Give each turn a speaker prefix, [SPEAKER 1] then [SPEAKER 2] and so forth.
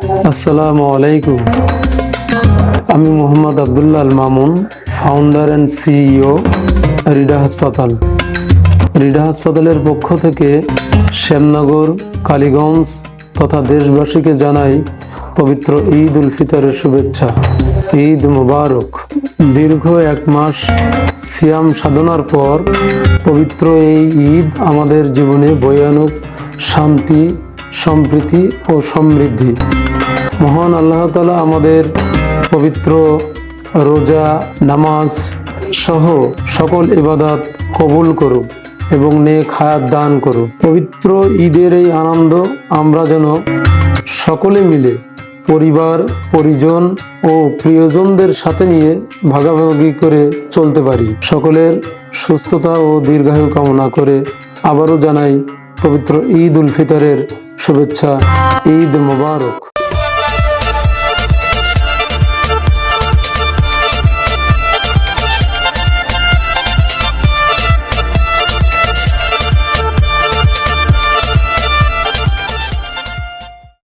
[SPEAKER 1] আসসালামু আলাইকুম। আমি Mohammad Abdullah Al Mamun, founder and CEO Rida হাসপাতাল। রিডা হাসপাতালের পক্ষ থেকে শ্যামনগর, কালীগঞ্জ তথা দেশবাসীকে জানাই পবিত্র ঈদ উল ফিতরের শুভেচ্ছা। ঈদ মুবারক। দীর্ঘ 1 মাস সিয়াম সাধনার পর পবিত্র এই ঈদ আমাদের জীবনে বয়ে আনুক শান্তি, সম্প্রীতি ও সমৃদ্ধি। মহান আল্লাহ তাআলা আমাদের পবিত্র রোজা, নামাজ সহ সকল ইবাদত কবুল করুক এবং নেক হায়াত দান করুক। পবিত্র ঈদের এই আনন্দ আমরা যেন সকলে মিলে পরিবার, পরিজন ও প্রিয়জনদের সাথে নিয়ে ভাগাভাগি করে চলতে পারি। সকলের সুস্থতা ও দীর্ঘায়ু কামনা করে আবারও জানাই পবিত্র ঈদ উল ফিতরের শুভেচ্ছা। ঈদ মোবারক।